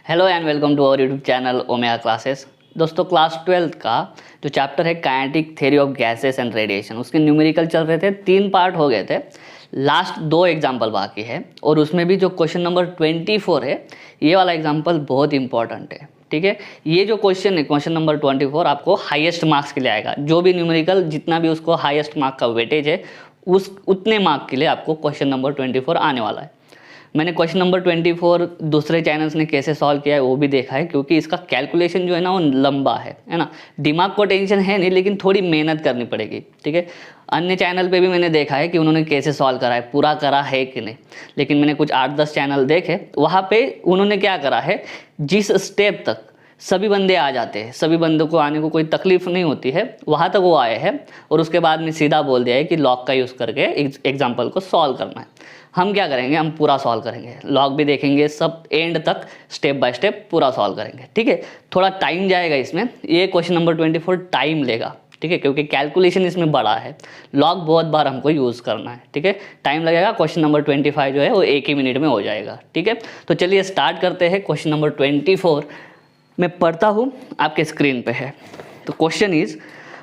Hello and welcome to our YouTube channel Omega classes. दोस्तों class 12 का जो chapter है kinetic theory of gases and radiation, उसके numerical चल रहे थे, 3 पार्ट हो गए थे, लास्ट 2 एग्जाम्पल बाकी है और उसमें भी जो क्वेश्चन नंबर 24 है ये वाला एग्जाम्पल बहुत इंपॉर्टेंट है। ठीक है, ये जो क्वेश्चन है क्वेश्चन नंबर 24 आपको हाईएस्ट मार्क्स के लिए आएगा। जो भी न्यूमेरिकल जितना भी उसको हाईएस्ट मार्क का वेटेज है उस उतने मार्क के लिए आपको क्वेश्चन नंबर 24 आने वाला है। मैंने क्वेश्चन नंबर 24 दूसरे चैनल्स ने कैसे सॉल्व किया है वो भी देखा है, क्योंकि इसका कैलकुलेशन जो है ना वो लंबा है ना। दिमाग को टेंशन है नहीं, लेकिन थोड़ी मेहनत करनी पड़ेगी। ठीक है, अन्य चैनल पे भी मैंने देखा है कि उन्होंने कैसे सॉल्व करा है, पूरा करा है कि नहीं, लेकिन मैंने कुछ 8-10 चैनल देखे, वहाँ पे उन्होंने क्या करा है, जिस स्टेप तक सभी बंदे आ जाते हैं, सभी बंदों को आने को कोई तकलीफ नहीं होती है, वहाँ तक वो आए हैं और उसके बाद में सीधा बोल दिया है कि लॉग का यूज़ करके एग्जाम्पल को सॉल्व करना है। हम क्या करेंगे, हम पूरा सॉल्व करेंगे, लॉग भी देखेंगे, सब एंड तक स्टेप बाय स्टेप पूरा सॉल्व करेंगे। ठीक है, थोड़ा टाइम जाएगा इसमें, ये क्वेश्चन नंबर 24 टाइम लेगा। ठीक है, क्योंकि कैलकुलेशन इसमें बड़ा है, लॉग बहुत बार हमको यूज़ करना है। ठीक है, टाइम लगेगा। क्वेश्चन नंबर 25 जो है वो 1 ही मिनट में हो जाएगा। ठीक है, तो चलिए स्टार्ट करते हैं। क्वेश्चन नंबर 24 मैं पढ़ता हूँ, आपके स्क्रीन पे है। तो question is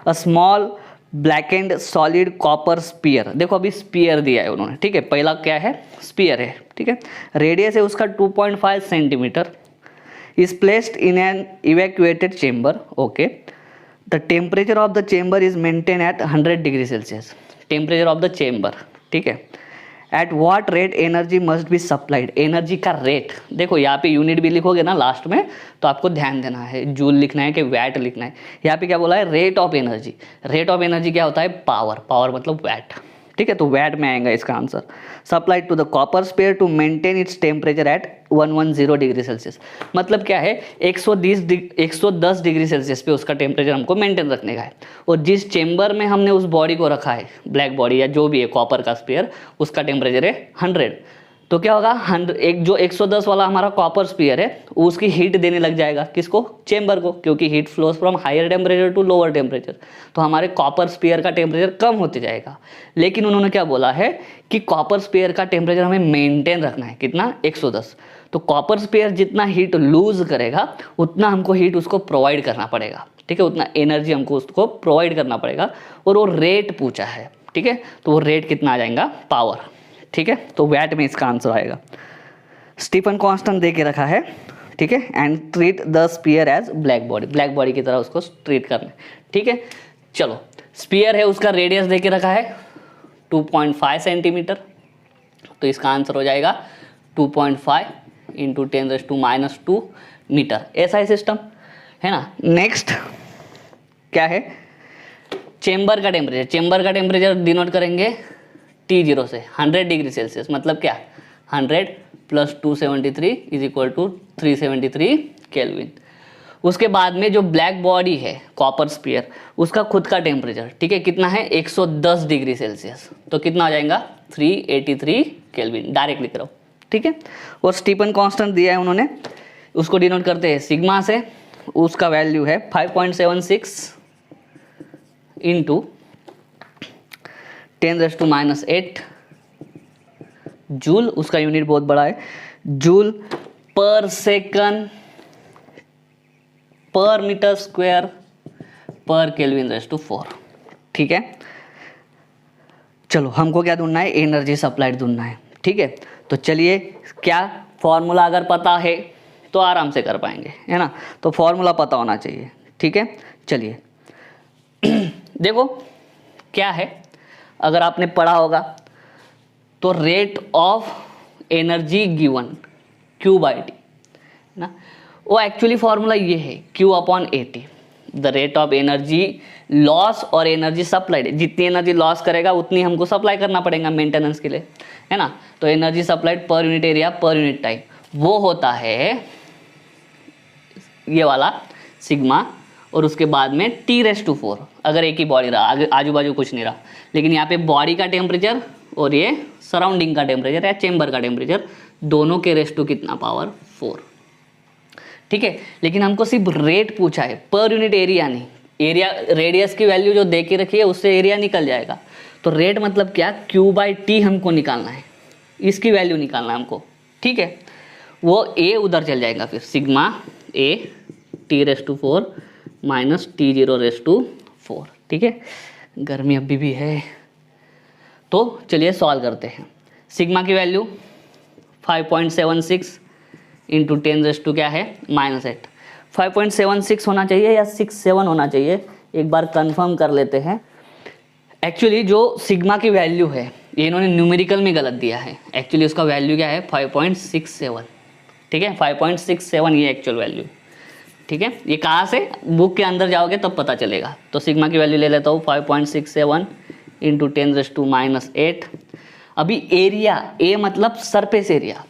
a small blackened solid copper sphere. देखो अभी स्पीयर दिया है उन्होंने। ठीक है, पहला क्या है, स्पीयर है। ठीक है, रेडियस है उसका 2.5 centimetre, is placed in an evacuated chamber. Okay, the temperature of the chamber is maintain at 100 degree Celsius. Temperature of the chamber. ठीक है, at what rate energy must be supplied. Energy का rate देखो, यहाँ पे unit भी लिखोगे ना last में, तो आपको ध्यान देना है जूल लिखना है कि वैट लिखना है। यहाँ पे क्या बोला है, rate of energy. Rate of energy क्या होता है, पावर। पावर मतलब वैट। ठीक है, तो वैट में आएगा इसका आंसर। Supplied to the copper sphere to maintain its temperature at 110 degree Celsius. मतलब क्या है, 110 डिग्री सेल्सियस पे उसका टेम्परेचर हमको मेंटेन रखने का है। और जिस चेम्बर में हमने उस बॉडी को रखा है, ब्लैक बॉडी या जो भी है कॉपर का स्पेयर, उसका टेम्परेचर है 100। तो क्या होगा, 100 एक जो 110 वाला हमारा कॉपर स्पीयर है उसकी हीट देने लग जाएगा, किसको, चेंबर को, क्योंकि heat flows from higher temperature to lower temperature. तो हमारे कॉपर स्पीयर का टेम्परेचर कम होते जाएगा। लेकिन उन्होंने क्या बोला है कि कॉपर स्पीयर का टेम्परेचर हमें मेंटेन रखना है, कितना, 110। तो कॉपर स्पीयर जितना हीट लूज करेगा उतना हमको हीट उसको प्रोवाइड करना पड़ेगा। ठीक है, उतना एनर्जी हमको उसको प्रोवाइड करना पड़ेगा। और वो रेट पूछा है। ठीक है, तो वो रेट कितना आ जाएगा, पावर। ठीक है, तो वैट में इसका आंसर आएगा। स्टीफन कांस्टेंट दे के रखा है। ठीक है, and treat the sphere as black body. Black body की तरह उसको ट्रीट करना है। ठीक है, चलो स्पीयर है, उसका रेडियस दे के रखा है 2.5 सेंटीमीटर। तो इसका आंसर हो जाएगा 2.5 इंटू 10⁻² मीटर। ऐसा ही सिस्टम है ना। नेक्स्ट क्या है, चेंबर का टेम्परेचर। चेंबर का टेम्परेचर डिनोट करेंगे T0 से 100 डिग्री सेल्सियस। मतलब क्या, 100 + 273 = 373 केल्विन। उसके बाद में जो ब्लैक बॉडी है कॉपर स्पीयर, उसका खुद का टेम्परेचर, ठीक है, कितना है, 110 डिग्री सेल्सियस। तो कितना आ जाएगा, 383 केल्विन। डायरेक्ट लिख रहा हूँ। ठीक है, और स्टीफन कांस्टेंट दिया है उन्होंने, उसको डिनोट करते हैं सिग्मा से। उसका वैल्यू है 5.76 इंटू 10⁻⁸ जूल। उसका यूनिट बहुत बड़ा है, जूल पर सेकंड पर मीटर स्क्वायर पर केल्विन/4। ठीक है, चलो हमको क्या ढूंढना है, एनर्जी सप्लाइड ढूंढना है। ठीक है, तो चलिए, क्या फॉर्मूला अगर पता है तो आराम से कर पाएंगे, है ना। तो फॉर्मूला पता होना चाहिए। ठीक है, चलिए देखो क्या है, अगर आपने पढ़ा होगा तो rate of energy given Q/T ना, वो एक्चुअली फॉर्मूला ये है Q/AT। The rate of energy loss और एनर्जी सप्लाइड। जितनी एनर्जी लॉस करेगा उतनी हमको सप्लाई करना पड़ेगा मेंटेनेंस के लिए, है ना। तो energy supplied per unit area per unit time, वो होता है ये वाला सिग्मा। और उसके बाद में T⁻⁴, अगर एक ही बॉडी रहा, आगे आजू बाजू कुछ नहीं रहा, लेकिन यहाँ पे बॉडी का टेम्परेचर और ये सराउंडिंग का टेम्परेचर या चेंबर का टेम्परेचर, दोनों के रेस टू कितना, पावर 4। ठीक है, लेकिन हमको सिर्फ रेट पूछा है, पर यूनिट एरिया नहीं। एरिया, रेडियस की वैल्यू जो दे के रखी है उससे एरिया निकल जाएगा। तो रेट मतलब क्या, Q/T हमको निकालना है, इसकी वैल्यू निकालना है हमको। ठीक है, वो ए उधर चल जाएगा, फिर सिग्मा ए T⁴ माइनस T⁴4। ठीक है, गर्मी अभी भी है। तो चलिए सॉल्व करते हैं। सिग्मा की वैल्यू 5.76 इंटू 10⁻⁻⁸ क्या है -8। 5.76 होना चाहिए या 67 होना चाहिए, एक बार कंफर्म कर लेते हैं। एक्चुअली जो सिग्मा की वैल्यू है ये इन्होंने न्यूमेरिकल में गलत दिया है। एक्चुअली उसका वैल्यू क्या है 5.67। ठीक है, 5.67 ये एक्चुअल वैल्यू। ठीक है, ये कहाँ से, बुक के अंदर जाओगे तब पता चलेगा। तो सिग्मा की वैल्यू ले लेता हूँ 5.67 इंटू 10⁻⁸। अभी एरिया, ए मतलब सरफेस एरिया,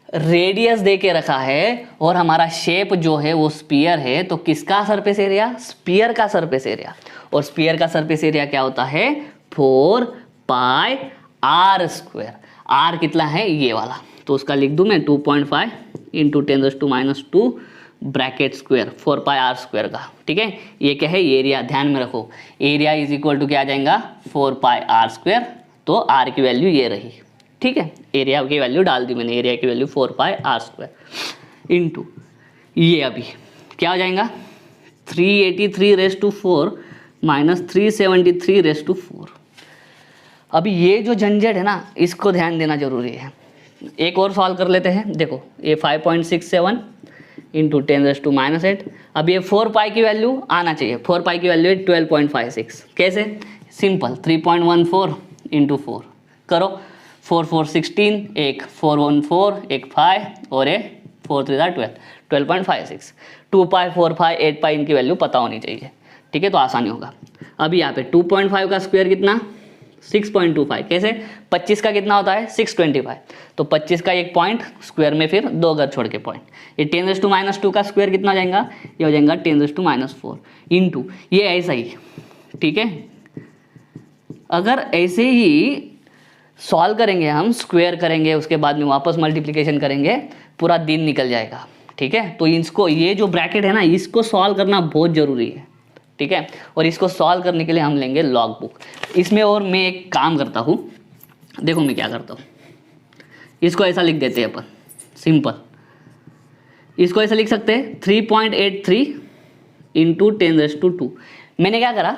रेडियस दे के रखा है और हमारा शेप जो है वो स्पीयर है, तो किसका सरफेस एरिया, स्पीयर का सरफेस एरिया। और स्पीयर का सरफेस एरिया क्या होता है 4πr²। आर कितना है ये वाला, तो उसका लिख दूं मैं 2.5 इंटू 10⁻⁻² ब्रैकेट स्क्वायर 4πr² का। ठीक है, ये क्या है एरिया, ध्यान में रखो एरिया इज इक्वल टू क्या आ जाएगा 4πr²। तो आर की वैल्यू ये रही। ठीक है, एरिया की वैल्यू डाल दी मैंने, एरिया की वैल्यू 4πr² इंटू ये अभी क्या हो जाएगा 383⁴ माइनस 373⁴। अभी ये जो झंझट है ना, इसको ध्यान देना जरूरी है। एक और सॉल्व कर लेते हैं। देखो ये 5.67 इंटू 10⁻⁸। अब ये 4π की वैल्यू आना चाहिए, 4π की वैल्यू है 12.56। कैसे, सिंपल 3.14 इंटू 4 करो, 4 4 16, एक 4 1 4, एक 5 और एक 4 3 12, 12.56। 2π 4π 8π इनकी वैल्यू पता होनी चाहिए। ठीक है, तो आसानी होगा। अभी यहाँ पे 2.5 का स्क्वायर कितना 6.25। कैसे, 25 का कितना होता है 625, तो 25 का एक पॉइंट स्क्वायर में फिर 2 घर छोड़ के पॉइंट। ये 10⁻² का स्क्वायर कितना हो जाएगा, ये हो जाएगा 10⁻⁴ इंटू ये ऐसा ही। ठीक है, अगर ऐसे ही सॉल्व करेंगे हम, स्क्वायर करेंगे उसके बाद में वापस मल्टीप्लिकेशन करेंगे, पूरा दिन निकल जाएगा। ठीक है, तो इसको, ये जो ब्रैकेट है ना, इसको सॉल्व करना बहुत ज़रूरी है। ठीक है, और इसको सॉल्व करने के लिए हम लेंगे लॉग बुक इसमें। और मैं एक काम करता हूँ, देखो मैं क्या करता हूँ, इसको ऐसा लिख देते हैं अपन, सिंपल। इसको ऐसा लिख सकते हैं 3.83 इंटू 10⁻²। मैंने क्या करा,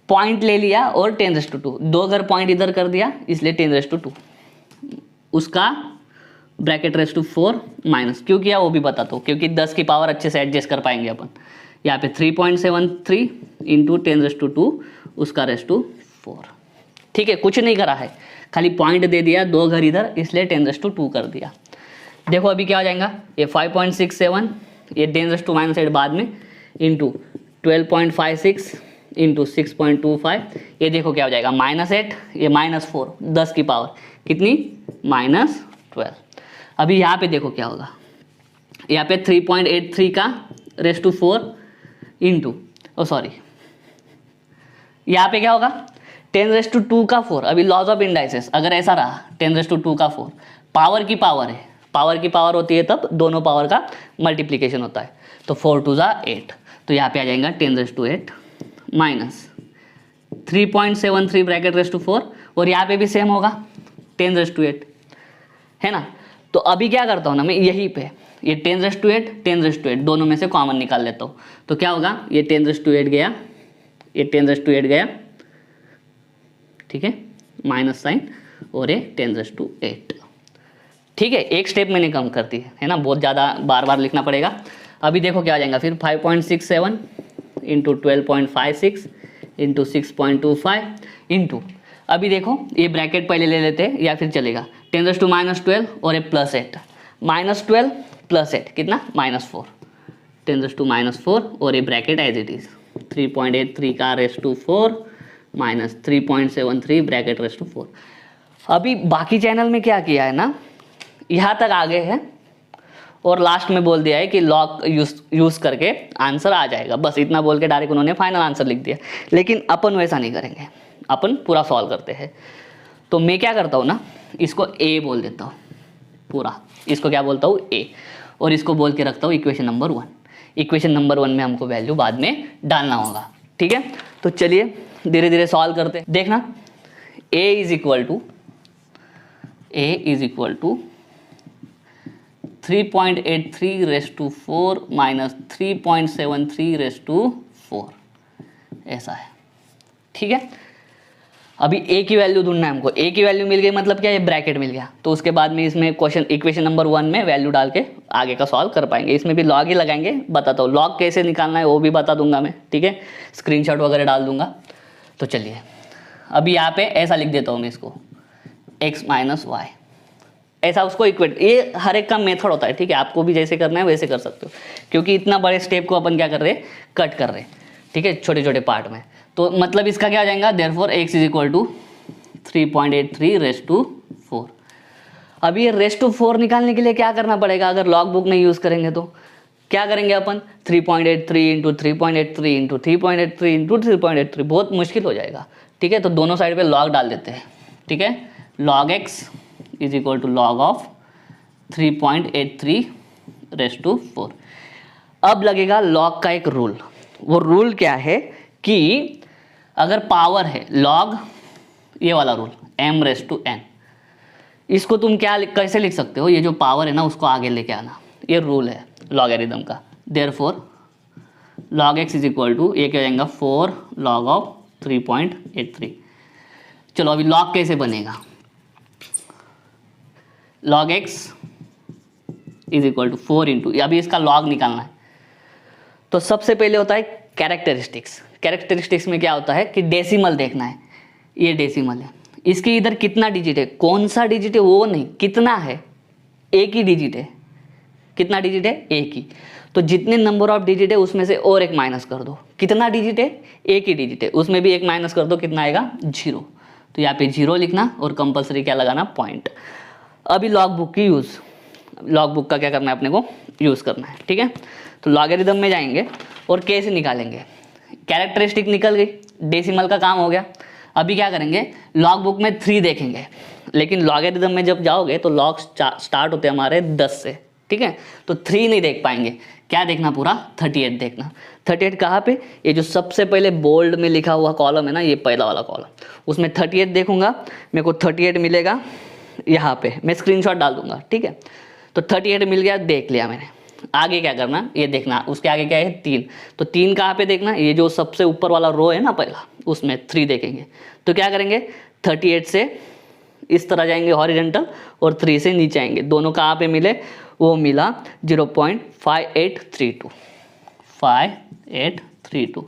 पॉइंट ले लिया और 10⁻², 2 अगर पॉइंट इधर कर दिया इसलिए 10⁻², उसका ब्रैकेट ⁻⁴ माइनस क्यों किया वो भी बताता हूँ, क्योंकि 10 की पावर अच्छे से एडजस्ट कर पाएंगे अपन। यहाँ पे 3.73 इंटू 10⁻², उसका ⁻⁴। ठीक है, कुछ नहीं करा है, खाली पॉइंट दे दिया, 2 घर इधर इसलिए 10⁻² कर दिया। देखो अभी क्या हो जाएगा, ये 5.67, ये 10⁻⁻8 बाद में इंटू 12.56 इंटू 6.25, ये देखो क्या हो जाएगा -8, ये -4, 10 की पावर कितनी -12। अभी यहाँ पे देखो क्या होगा, यहाँ पे 3.83 का ⁻⁴ इंटू यहाँ पे क्या होगा 10⁻² का 4। अभी लॉज ऑफ इंडाइसेस अगर ऐसा रहा 10⁻² का 4, पावर की पावर है, पावर की पावर होती है तब दोनों पावर का मल्टीप्लिकेशन होता है, तो 4 2 8, तो यहाँ पे आ जाएगा 10⁻8 माइनस 3.73 ब्रैकेट ⁻⁴, और यहाँ पे भी सेम होगा 10⁻8 है ना। तो अभी क्या करता हूँ ना मैं, यहीं पे ये 10⁻8 10⁻8 दोनों में से कॉमन निकाल लेता हूँ, तो क्या होगा, ये 10⁻8 गया, ये 10⁻8 गया, ठीक है, माइनस साइन, और ये 10⁻8। ठीक है, एक स्टेप मैंने कम कर दी है ना, बहुत ज़्यादा बार बार लिखना पड़ेगा। अभी देखो क्या आ जाएगा फिर 5.67 इंटू 12.56 इंटू 6.25 इंटू, अभी देखो ये ब्रैकेट पहले ले लेते हैं या फिर चलेगा 10⁻⁻12 और ये +8, -12 +8 कितना -4, 10⁻⁻4 और ये ब्रैकेट एज इट इज़ 3.83 का ⁻⁴ माइनस 3.73 ब्रैकेट ⁻⁴। अभी बाकी चैनल में क्या किया है ना, यहाँ तक आ गए हैं और लास्ट में बोल दिया है कि लॉग यूज़ करके आंसर आ जाएगा, बस इतना बोल के डायरेक्ट उन्होंने फाइनल आंसर लिख दिया। लेकिन अपन वैसा नहीं करेंगे, अपन पूरा सॉल्व करते हैं। तो मैं क्या करता हूँ ना, इसको ए बोल देता हूँ पूरा, इसको क्या बोलता हूँ ए, और इसको बोल के रखता हूँ इक्वेशन नंबर 1। इक्वेशन नंबर 1 में हमको वैल्यू बाद में डालना होगा। ठीक है, तो चलिए धीरे धीरे सॉल्व करते हैं। देखना A is equal to 3.83 raise to 4 minus 3.73 raise to 4, ऐसा है। ठीक है, अभी ए की वैल्यू ढूंढना है हमको। ए की वैल्यू मिल गई मतलब क्या, ये ब्रैकेट मिल गया, तो उसके बाद में इसमें क्वेश्चन इक्वेशन नंबर 1 में वैल्यू डाल के आगे का सॉल्व कर पाएंगे। इसमें भी लॉग ही लगाएंगे, बताता हूँ लॉग कैसे निकालना है वो भी बता दूंगा मैं, ठीक है, स्क्रीनशॉट वगैरह डाल दूंगा। तो चलिए अभी यहाँ पे ऐसा लिख देता हूँ मैं इसको, x माइनस वाई, ऐसा उसको इक्वेट, ये हर एक का मेथड होता है, ठीक है, आपको भी जैसे करना है वैसे कर सकते हो, क्योंकि इतना बड़े स्टेप को अपन क्या कर रहे हैं, कट कर रहे हैं, ठीक है, छोटे छोटे पार्ट में। तो मतलब इसका क्या आ जाएगा, therefore x is equal to 3.83 raise to 4। अब ये रेस टू 4 निकालने के लिए क्या करना पड़ेगा, अगर लॉग बुक नहीं यूज़ करेंगे तो क्या करेंगे अपन, 3.83 इंटू 3.83 इंटू 3.83 इंटू 3.83, बहुत मुश्किल हो जाएगा, ठीक है। तो दोनों साइड पे लॉग डाल देते हैं, ठीक है, log x is equal to log of 3.83 raise to 4। अब लगेगा लॉग का एक रूल, वो रूल क्या है कि अगर पावर है लॉग, ये वाला rule m raise to n, इसको तुम क्या कैसे लिख सकते हो, ये जो पावर है ना उसको आगे लेके आना, ये रूल है लॉगरिथम का। Therefore log x is equal to, ये क्या हो जाएगा 4 log ऑफ 3.83। चलो अभी log कैसे बनेगा, log x is equal to 4 into, अभी इसका log निकालना है। तो सबसे पहले होता है कैरेक्टरिस्टिक्स। कैरेक्टरिस्टिक्स में क्या होता है कि डेसिमल देखना है, ये डेसिमल है, इसके इधर कितना डिजिट है, कौन सा डिजिट है वो नहीं, कितना है, एक ही डिजिट है, कितना डिजिट है, एक ही। तो जितने नंबर ऑफ डिजिट है उसमें से और एक माइनस कर दो, कितना डिजिट है, एक ही डिजिट है, उसमें भी एक माइनस कर दो, कितना आएगा, 0। तो यहाँ पे 0 लिखना और कंपलसरी क्या लगाना, पॉइंट। अभी लॉग बुक की यूज़, लॉग बुक का क्या करना है अपने को, यूज़ करना है, ठीक है। तो लॉगरिथम में जाएंगे और कैसे निकालेंगे, कैरेक्टरिस्टिक निकल गई, डेसिमल का काम हो गया। अभी क्या करेंगे, लॉग बुक में 3 देखेंगे, लेकिन लॉगरिथम में जब जाओगे तो लॉग स्टार्ट होते हैं हमारे 10 से, ठीक है। तो 3 नहीं देख पाएंगे, क्या देखना, पूरा 38 देखना। 38 कहाँ पे, ये जो सबसे पहले बोल्ड में लिखा हुआ कॉलम है ना, ये पहला वाला कॉलम, उसमें 38 देखूंगा, मेरे को 38 मिलेगा यहाँ पे, मैं स्क्रीनशॉट डाल दूंगा, ठीक है। तो 38 मिल गया, देख लिया मैंने। आगे क्या करना, ये देखना, उसके आगे क्या है, 3। तो 3 कहाँ पे देखना, ये जो सबसे ऊपर वाला रो है ना पहला, उसमें 3 देखेंगे। तो क्या करेंगे, 38 से इस तरह जाएंगे हॉरिजॉन्टल और 3 से नीचे आएंगे, दोनों कहाँ पे मिले, वो मिला 0.5832, 5832।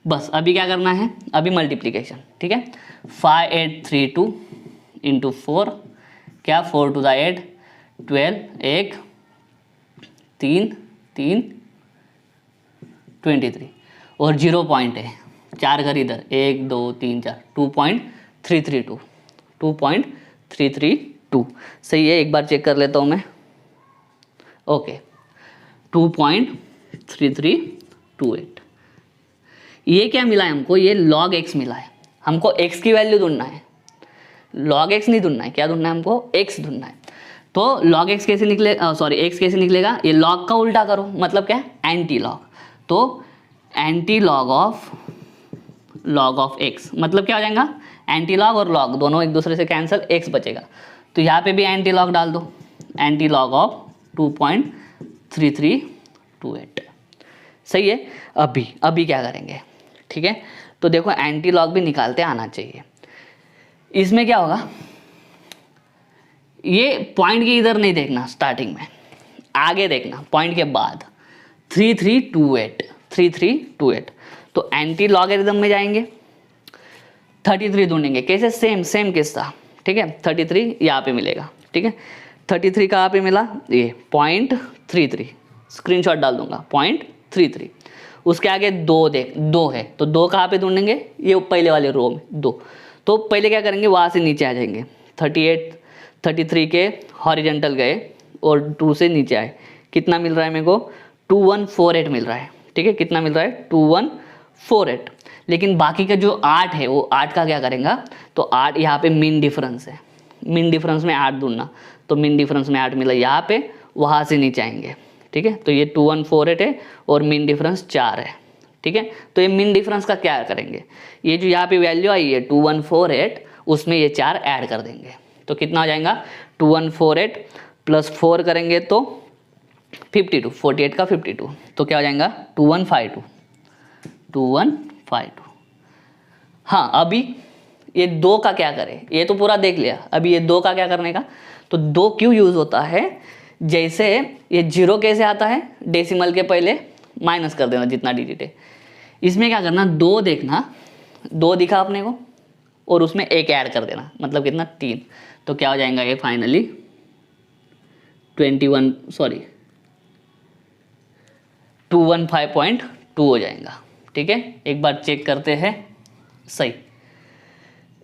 बस अभी क्या करना है, अभी मल्टीप्लीकेशन, ठीक है। 5832 इंटू 4, क्या 4 टू द 8, 12, 1 3 3 23 और 0 पॉइंट है, 4 घर इधर, 1 2 3 4, 2.332, 2.332 सही है। एक बार चेक कर लेता हूँ मैं, ओके 2.3328। ये क्या मिला है हमको, ये log x मिला है, हमको x की वैल्यू ढूंढना है, log x नहीं ढूंढना है, क्या ढूंढना है हमको, x ढूंढना है। तो log x कैसे निकले, सॉरी x कैसे निकलेगा, ये log का उल्टा करो, मतलब क्या, एंटी लॉग। तो एंटी लॉग ऑफ x, मतलब क्या हो जाएगा, एंटी लॉग और लॉग दोनों एक दूसरे से कैंसिल, x बचेगा। तो यहाँ पे भी एंटी लॉग डाल दो, एंटी लॉग ऑफ 2.3328 सही है। अभी क्या करेंगे, ठीक है। तो देखो एंटी लॉग भी निकालते आना चाहिए। इसमें क्या होगा, ये पॉइंट के इधर नहीं देखना स्टार्टिंग में, आगे देखना पॉइंट के बाद, 3328। तो एंटी लॉगरिथम में जाएंगे, 33 ढूंढेंगे, कैसे, सेम किस्सा, ठीक है। 33 यहाँ पे मिलेगा, ठीक है। 33 कहाँ पे मिला, ये 0.33, स्क्रीनशॉट डाल दूंगा, 0.33। उसके आगे 2 है, तो 2 कहाँ पे ढूंढेंगे, ये पहले वाले रो में 2। तो पहले क्या करेंगे, वहाँ से नीचे आ जाएंगे, 33 के हॉरिजॉन्टल गए और 2 से नीचे आए, कितना मिल रहा है मेरे को, 2148 मिल रहा है, ठीक है। कितना मिल रहा है, 2148। लेकिन बाकी का जो 8 है, वो 8 का क्या करेंगे, तो 8 यहाँ पे मीन डिफरेंस है, मीन डिफरेंस में 8 ढूंढना, तो मीन डिफरेंस में 8 मिला यहाँ पे, वहाँ से नीचे आएंगे, ठीक है। तो ये 2148 है और मीन डिफरेंस 4 है, ठीक है। तो ये मीन डिफरेंस का क्या करेंगे, ये जो यहाँ पे वैल्यू आई है 2148, उसमें ये 4 ऐड कर देंगे, तो कितना हो जाएगा, 2148 + 4 करेंगे तो 52, 48 का 52, तो क्या हो जाएगा 2152, 2152। हाँ, अभी ये 2 का क्या करें, ये तो पूरा देख लिया, अभी ये 2 का क्या करने का। तो 2 क्यों यूज़ होता है, जैसे ये 0 कैसे आता है, डेसिमल के पहले माइनस कर देना जितना डिजिट है। इसमें क्या करना, 2 देखना, 2 दिखा अपने को और उसमें 1 ऐड कर देना, मतलब कितना 3। तो क्या हो जाएगा ये फाइनली 215.2 हो जाएगा। ठीक है, एक बार चेक करते हैं सही।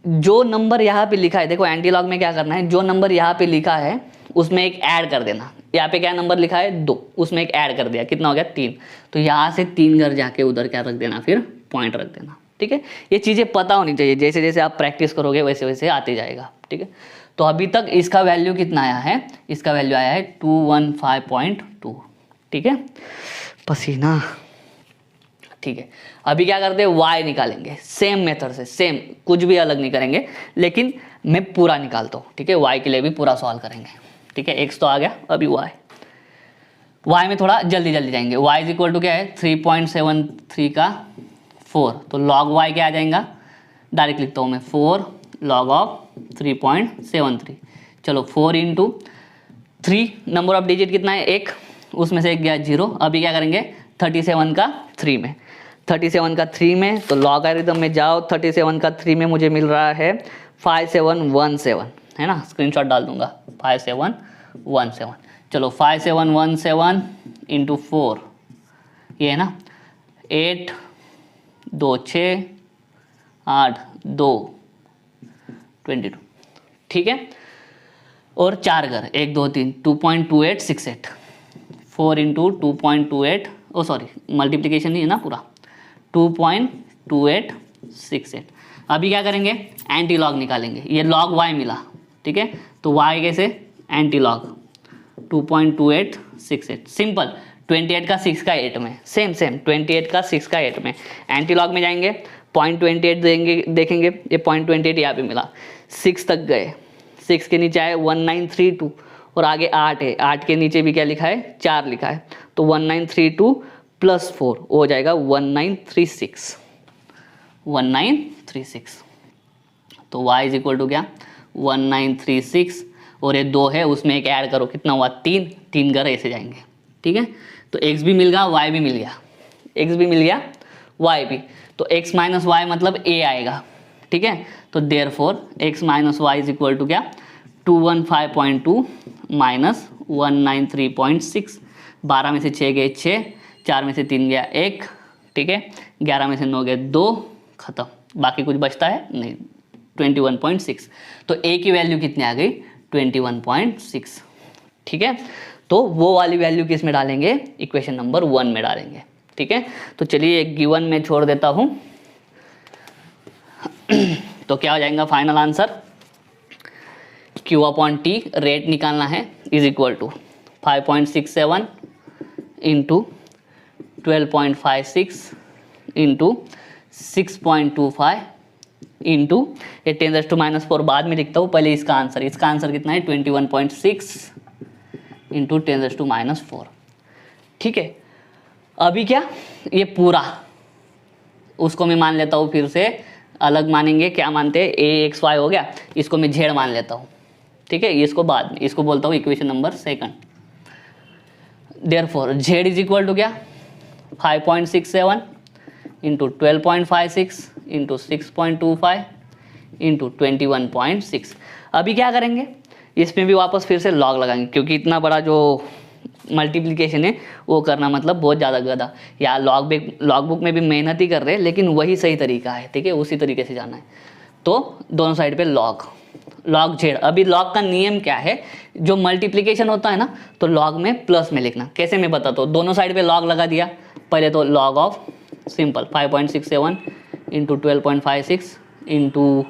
जो नंबर यहाँ पे लिखा है, देखो एंटीलॉग में क्या करना है, जो नंबर यहाँ पे लिखा है उसमें एक ऐड कर देना। यहाँ पे क्या नंबर लिखा है 2, उसमें एक ऐड कर दिया, कितना हो गया 3। तो यहाँ से 3 घर जाके उधर क्या रख देना, फिर पॉइंट रख देना। ठीक है, ये चीज़ें पता होनी चाहिए, जैसे जैसे आप प्रैक्टिस करोगे वैसे वैसे आते जाएगा। ठीक है, तो अभी तक इसका वैल्यू कितना आया है, इसका वैल्यू आया है 215.2। ठीक है, पसीना। ठीक है, अभी क्या करते हैं, y निकालेंगे सेम मेथड से, सेम, कुछ भी अलग नहीं करेंगे, लेकिन मैं पूरा निकालता हूँ। ठीक है, y के लिए भी पूरा सॉल्व करेंगे। ठीक है, x तो आ गया, अभी y में थोड़ा जल्दी जल्दी जाएंगे। y इज इक्वल टू क्या है 3.73 का 4, तो log y क्या आ जाएगा, डायरेक्ट लिखता हूँ मैं 4 log ऑफ 3.73। चलो 4 इंटू 3, नंबर ऑफ डिजिट कितना है 1, उसमें से 1 गया 0। अभी क्या करेंगे 37 का 3 में, 37 का 3 में, तो लॉगरिथम में जाओ, 37 का 3 में मुझे मिल रहा है 5717, है ना, स्क्रीनशॉट डाल दूंगा 5717। चलो 5717 इंटू 4, ये है ना 8 2 6 8 2 22। ठीक है, और 4 घर 1 2 3, 2.2868, 4 इंटू 2.28, ओ सॉरी मल्टीप्लिकेशन नहीं है ना पूरा, 2.2868। अभी क्या करेंगे, एंटी लॉग निकालेंगे, ये लॉग y मिला। ठीक है, तो y कैसे, एंटी लॉग 2.2868, सिंपल, 28 का 6 का 8 में, सेम 28 का 6 का 8 में, एंटी लॉग में जाएंगे 0.28 देंगे, देखेंगे ये 0.28 यहाँ पे मिला, 6 तक गए, 6 के नीचे आए 1932 और आगे 8 है, 8 के नीचे भी क्या लिखा है 4 लिखा है, तो 1932 प्लस 4 हो जाएगा 1936, 1936। तो y इज इक्वल टू क्या 1936, और ये 2 है उसमें एक ऐड करो, कितना हुआ 3, 3 घर ऐसे जाएंगे। ठीक है, तो x भी मिल गया, y भी मिल गया, x भी मिल गया, y भी, तो x माइनस वाई मतलब a आएगा। ठीक है, तो therefore x minus y is equal to क्या 215.2 माइनस 193.6, 12 में से 6 गए 6, 4 में से 3 गया 1, ठीक है, 11 में से 9 गए 2, खत्म, बाकी कुछ बचता है नहीं, 21.6। तो a की वैल्यू कितनी आ गई 21.6। ठीक है, तो वो वाली वैल्यू किस में डालेंगे, इक्वेशन नंबर 1 में डालेंगे। ठीक है, तो चलिए एक गिवन में छोड़ देता हूँ। तो क्या हो जाएगा फाइनल आंसर, Q/T रेट निकालना है, is equal to 5.67 into 12.56 into 6.25 into ये 10⁻⁻4 बाद में लिखता हूँ, पहले इसका आंसर कितना है 21.6 इंटू 10⁻⁻4। ठीक है, अभी क्या ये पूरा उसको मैं मान लेता हूँ, फिर से अलग मानेंगे, क्या मानते हैं AXY हो गया, इसको मैं Z मान लेता हूँ। ठीक है, इसको बाद में, इसको बोलता हूँ equation number 2। Therefore Z is equal to क्या 5.67 इंटू 12.56 इंटू 6.25 इंटू 21.6। अभी क्या करेंगे, इसमें भी वापस फिर से लॉग लगाएंगे, क्योंकि इतना बड़ा जो मल्टीप्लिकेशन है वो करना मतलब बहुत ज़्यादा गदा, या लॉग बुक में भी मेहनत ही कर रहे हैं, लेकिन वही सही तरीका है। ठीक है, उसी तरीके से जाना है, तो दोनों साइड पे लॉग Z। अभी लॉग का नियम क्या है, जो मल्टीप्लिकेशन होता है ना, तो लॉग में प्लस में लिखना, कैसे मैं बताता हूँ, दोनों साइड पे लॉग लगा दिया, पहले तो log of simple 5.67 into 12.56 into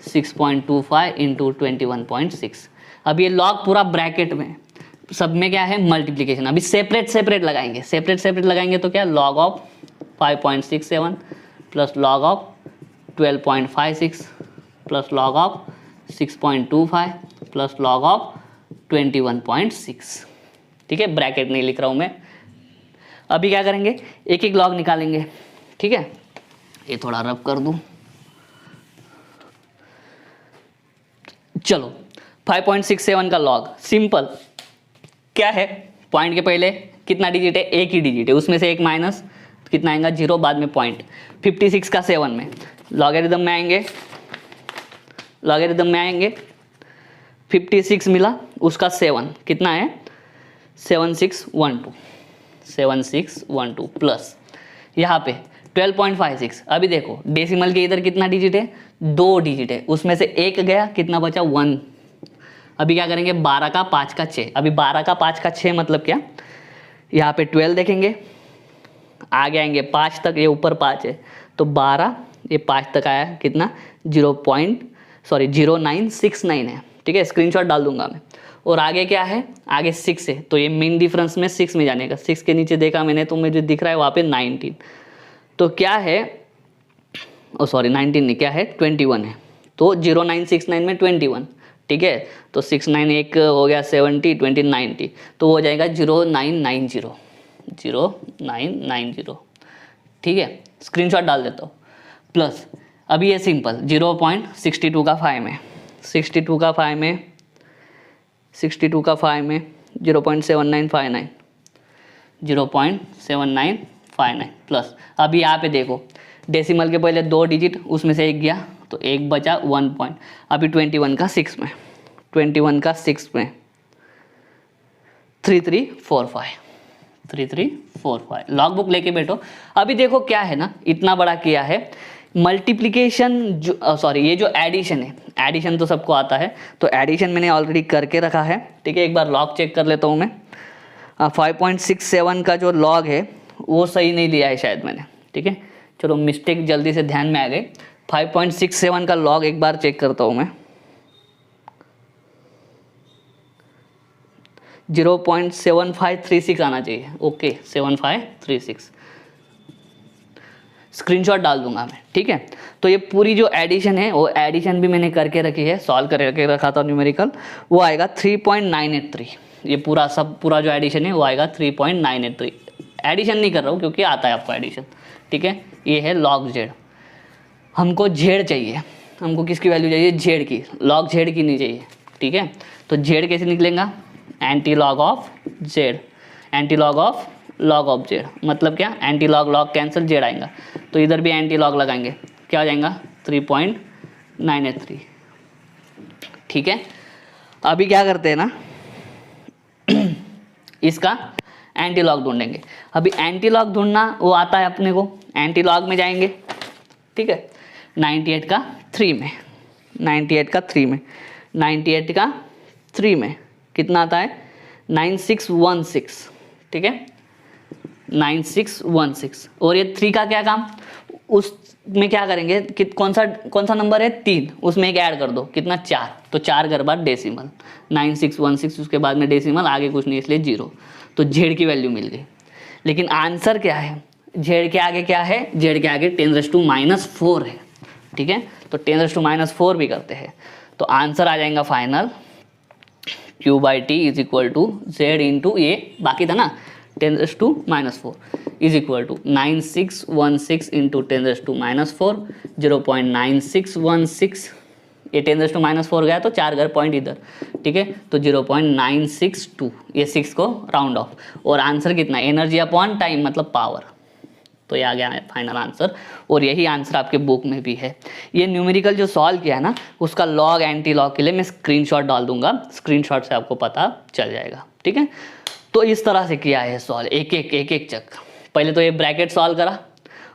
6.25 into 21.6। अब ये लॉग पूरा ब्रैकेट में, सब में क्या है मल्टीप्लिकेशन। अभी सेपरेट लगाएंगे तो क्या log of 5.67 plus log of 12.56 plus log of 6.25 plus log of 21.6। ठीक है, ब्रैकेट नहीं लिख रहा हूँ मैं। अभी क्या करेंगे, एक एक लॉग निकालेंगे, ठीक है। ये थोड़ा रब कर दूँ, चलो 5.67 का लॉग सिंपल क्या है, पॉइंट के पहले कितना डिजिट है, एक ही डिजिट है, उसमें से एक माइनस कितना आएगा 0, बाद में पॉइंट। 56 का 7 में लॉगरिथम में आएंगे, लॉगरिथम में आएंगे 56 मिला, उसका 7 कितना है 7612, 7612 प्लस यहाँ पे 12.56। अभी देखो डेसिमल के इधर कितना डिजिट है, 2 डिजिट है, उसमें से एक गया, कितना बचा 1। अभी क्या करेंगे, 12 का 5 का 6, अभी 12 का 5 का 6 मतलब क्या, यहाँ पे 12 देखेंगे, आगे आएंगे 5 तक, ये ऊपर 5 है तो 12, ये 5 तक आया कितना 0969 है, ठीक है, स्क्रीनशॉट डाल दूंगा मैं। और आगे क्या है, आगे 6 है, तो ये मेन डिफरेंस में 6 में जाने का, 6 के नीचे देखा मैंने तो मुझे दिख रहा है वहाँ पे 19, तो क्या है, ओ सॉरी 19 नहीं, क्या है 21 है, तो 0969 में 21, ठीक है, तो 69 एक हो गया 70, 20 90, तो हो जाएगा 0990, 0990, ठीक है, स्क्रीनशॉट डाल देता हूँ। प्लस अभी ये सिंपल 0.62 का 5 में, 62 का 5 में, 62 का 5 में 0.7959, 0.7959 प्लस अभी यहाँ पे देखो डेसिमल के पहले 2 डिजिट, उसमें से एक गया तो एक बचा 1 पॉइंट। अभी 21 का 6 में, 21 का 6 में 3345 लॉग बुक लेके बैठो। अभी देखो क्या है ना, इतना बड़ा किया है मल्टीप्लिकेशन, जो सॉरी ये जो एडिशन है, एडिशन तो सबको आता है, तो एडिशन मैंने ऑलरेडी करके रखा है, ठीक है। एक बार लॉग चेक कर लेता हूँ मैं। 5.67 का जो लॉग है वो सही नहीं लिया है शायद मैंने, ठीक है, चलो मिस्टेक जल्दी से ध्यान में आ गई। 5.67 का लॉग एक बार चेक करता हूँ मैं, 0.7536 आना चाहिए, ओके 7536, स्क्रीनशॉट डाल दूंगा मैं, ठीक है। तो ये पूरी जो एडिशन है वो एडिशन भी मैंने करके रखी है, सॉल्व करके रखा था न्यूमेरिकल, वो आएगा 3.983, ये पूरा जो एडिशन है वो आएगा 3.983। एडिशन नहीं कर रहा हूँ क्योंकि आता है आपको एडिशन, ठीक है। ये है लॉग जेड, हमको जेड चाहिए, हमको किसकी वैल्यू चाहिए, जेड की, लॉग जेड की नहीं चाहिए, ठीक है। तो जेड कैसे निकलेगा, anti log of Z, anti log of log of Z, मतलब क्या, anti log log cancel, Z आएगा, तो इधर भी एंटी लॉग लगाएंगे, क्या हो जाएगा 3.983, ठीक है। अभी क्या करते हैं ना इसका एंटी लॉग ढूंढेंगे। अभी एंटी लॉग ढूंढना वो आता है अपने को, एंटी लॉग में जाएंगे, ठीक है, 98 का 3 में, 98 का 3 में, 98 का 3 में कितना आता है 9616, ठीक है, 9616। और ये 3 का क्या काम, उसमें क्या करेंगे कि कौन सा नंबर है 3, उसमें एक ऐड कर दो, कितना 4, तो 4 के बाद डेसिमल 9616, उसके बाद में डेसिमल, आगे कुछ नहीं इसलिए 0, तो जेड की वैल्यू मिल गई। लेकिन आंसर क्या है, जेड के आगे क्या है, जेड के आगे 10⁻⁻4 है, ठीक है, तो 10⁻⁻4 भी करते हैं, तो आंसर आ जाएगा final Q/T is equal to Z into ये बाकी था ना 10⁻⁻4 इज इक्वल टू 9616 इंटू 10⁻⁻4, 0.9616, ये 10⁻⁻4 गया तो 4 घर पॉइंट इधर, ठीक है, तो 0.962, ये 6 को राउंड ऑफ, और आंसर कितना, एनर्जी अपॉन टाइम मतलब पावर, तो ये आ गया है फाइनल आंसर। और यही आंसर आपके बुक में भी है। ये न्यूमेरिकल जो सॉल्व किया है ना, उसका लॉग एंटी लॉग के लिए मैं स्क्रीनशॉट डाल दूंगा, स्क्रीनशॉट से आपको पता चल जाएगा, ठीक है। तो इस तरह से किया है सॉल्व, एक एक चक। पहले तो ये ब्रैकेट सॉल्व करा,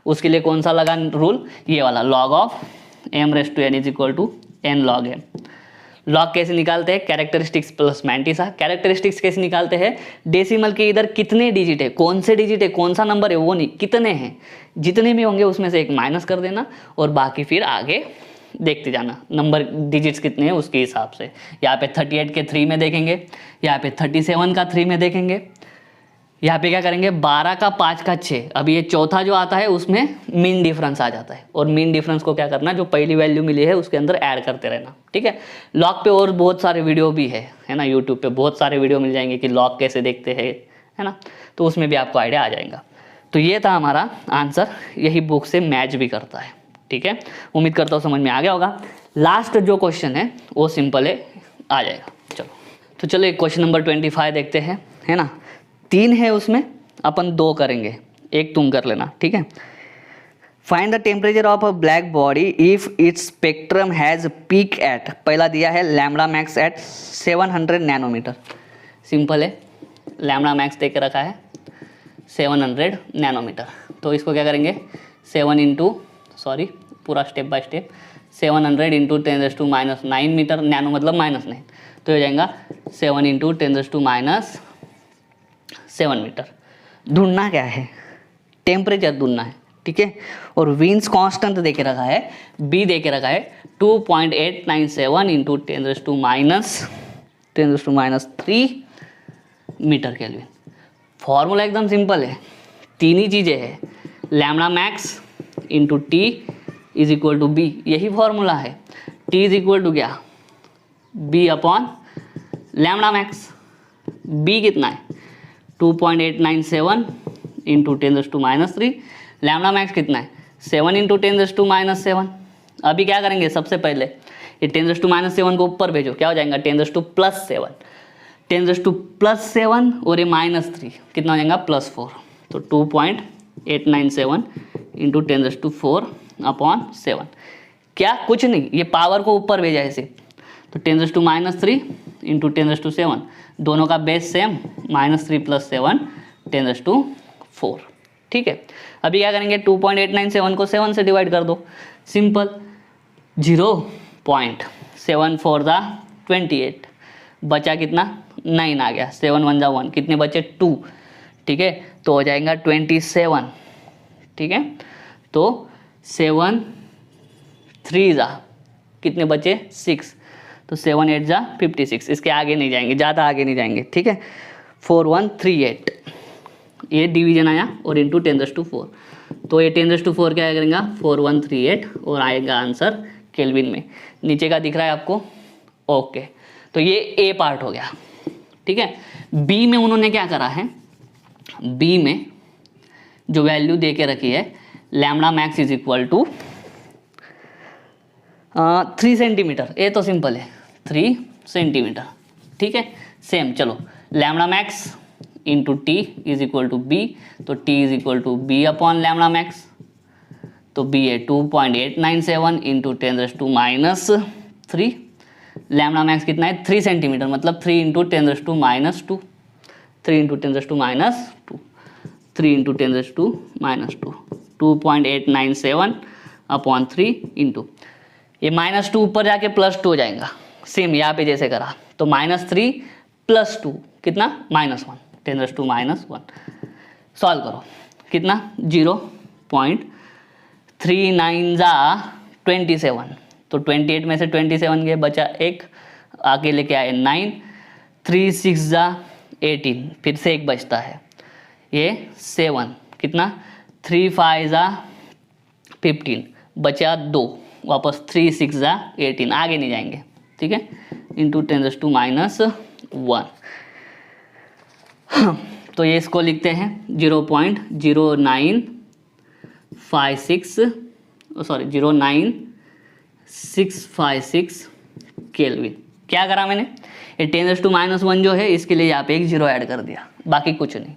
उसके लिए कौन सा लगा रूल, ये वाला, log of m⁻n is equal to n log m। लॉग कैसे निकालते हैं, कैरेक्टरिस्टिक्स प्लस मैंटिसा। कैरेक्टरिस्टिक्स कैसे निकालते हैं, डेसिमल के इधर कितने डिजिट है, कौन से डिजिट है, कौन सा नंबर है वो नहीं, कितने हैं, जितने भी होंगे उसमें से एक माइनस कर देना, और बाकी फिर आगे देखते जाना नंबर डिजिट्स कितने हैं उसके हिसाब से। यहाँ पे 38 के 3 में देखेंगे, यहाँ पे 37 का 3 में देखेंगे, यहाँ पे क्या करेंगे 12 का 5 का 6, अभी ये चौथा जो आता है उसमें मीन डिफरेंस आ जाता है, और मीन डिफरेंस को क्या करना, जो पहली वैल्यू मिली है उसके अंदर ऐड करते रहना, ठीक है। लॉग पे और बहुत सारे वीडियो भी है ना, यूट्यूब पे बहुत सारे वीडियो मिल जाएंगे कि लॉग कैसे देखते हैं, है ना, तो उसमें भी आपको आइडिया आ जाएगा। तो ये था हमारा आंसर, यही बुक से मैच भी करता है, ठीक है। उम्मीद करता हूँ समझ में आ गया होगा। लास्ट जो क्वेश्चन है वो सिंपल है, आ जाएगा। चलो तो चलो एक क्वेश्चन नंबर 25 देखते हैं, है ना। 3 है उसमें, अपन 2 करेंगे, एक तुम कर लेना, ठीक है। Find the temperature of a black body if its spectrum has peak at, पहला दिया है lambda max at 700 nanometre. Simple है, लैम्बडा मैक्स दे के रखा है 700 नैनोमीटर। तो इसको क्या करेंगे 7 इंटू, सॉरी पूरा step by step, 700 into 10⁻⁹ metre, nano मतलब -9, तो हो जाएगा 7 इंटू 10⁻⁷ मीटर। ढूंढना क्या है, टेम्परेचर ढूंढना है, ठीक है। और विंस कांस्टेंट दे के रखा है, बी दे के रखा है 2.897 इंटू 10⁻³ मीटर केल्विन। फॉर्मूला एकदम सिंपल है, 3 ही चीज़ें हैं, lambda max into T is equal to B, यही फॉर्मूला है। टी इज इक्वल टू क्या, B upon lambda max. B कितना है 2.897 इंटू 10⁻⁻3, लैम्बडा मैक्स कितना है 7 इंटू 10⁻⁷। अभी क्या करेंगे, सबसे पहले ये 10⁻⁷ को ऊपर भेजो, क्या हो जाएगा 10⁻+7, 10⁻+7 और ये -3 कितना हो जाएगा +4, तो 2.897 इंटू 10⁻⁴ अपॉन 7। क्या, कुछ नहीं, ये पावर को ऊपर भेजा ऐसे, तो 10⁻³ इंटू 10⁻⁷, दोनों का बेस सेम, -3 + 7 10⁻⁴, ठीक है। अभी क्या करेंगे 2.897 को 7 से डिवाइड कर दो, सिंपल, 0.7 × 28, बचा कितना 9 आ गया, 7 × 1 कितने बचे 2, ठीक है, तो हो जाएगा 27, ठीक है। तो 7 3 कितने बचे 6, तो 7 8 56, इसके आगे नहीं जाएंगे, ज़्यादा आगे नहीं जाएंगे, ठीक है। 4138 ये डिवीजन आया और इंटू 10⁻⁴, तो ये 10⁻⁴ क्या करेंगे 4138 और आएगा आंसर केल्विन में। नीचे का दिख रहा है आपको, ओके। तो ये ए पार्ट हो गया, ठीक है। बी में उन्होंने क्या करा है, बी में जो वैल्यू दे के रखी है lambda max is equal to 3 centimetre, ये तो सिंपल है 3 सेंटीमीटर, ठीक है। सेम, चलो lambda max into T is equal to B, तो T is equal to B upon lambda max, तो बी है 2.897 इंटू 10⁻⁻3, लैम्बडा मैक्स कितना है 3 सेंटीमीटर, मतलब 3 into 10⁻⁻2, 3 into 10⁻⁻2, 3 into 10⁻⁻2, 2.897 upon 3 into, ये -2 ऊपर जाके +2 हो जाएगा, सेम यहाँ पे जैसे करा, तो -3 + 2 कितना -1, 10⁻⁻1। सॉल्व करो, कितना 0.39 27, तो 28 में से 27 गए, बचा 1, आगे लेके आए 9, 3 6 18, फिर से 1 बचता है, ये 7, कितना 3 5 15, बचा 2, वापस 3 6 18, आगे नहीं जाएंगे, ठीक है, इंटू 10⁻⁻1। तो ये इसको लिखते हैं 0.0656 केल्विन। क्या करा मैंने, ये 10⁻⁻1 जो है इसके लिए यहाँ पे एक 0 ऐड कर दिया, बाकी कुछ नहीं,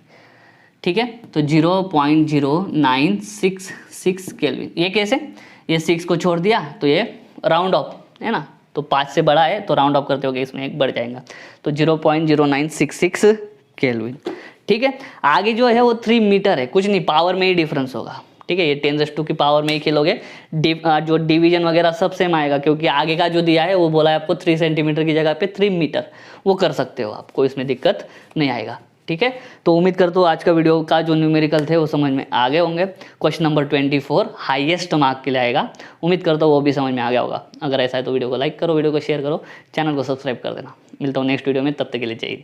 ठीक है। तो 0.0966 केल्विन। ये कैसे, ये 6 को छोड़ दिया तो ये राउंड ऑफ है ना, तो 5 से बड़ा है तो राउंड ऑफ करते हो इसमें 1 बढ़ जाएगा, तो 0.0966 केल्विन, ठीक है। आगे जो है वो 3 मीटर है, कुछ नहीं, पावर में ही डिफरेंस होगा, ठीक है। ये 10⁻² की पावर में ही खेलोगे, जो डिवीजन वगैरह सब सेम आएगा, क्योंकि आगे का जो दिया है वो बोला है आपको 3 सेंटीमीटर की जगह पे 3 मीटर, वो कर सकते हो, आपको इसमें दिक्कत नहीं आएगा, ठीक है। तो उम्मीद करता हूँ आज का वीडियो का जो न्यूमेरिकल थे वो समझ में आ गए होंगे। क्वेश्चन नंबर 24 हाईएस्ट मार्क के लिए आएगा, उम्मीद करता हूँ वो भी समझ में आ गया होगा। अगर ऐसा है तो वीडियो को लाइक करो, वीडियो को शेयर करो, चैनल को सब्सक्राइब कर देना। मिलता हूँ नेक्स्ट वीडियो में, तब तक के लिए जय हिंद।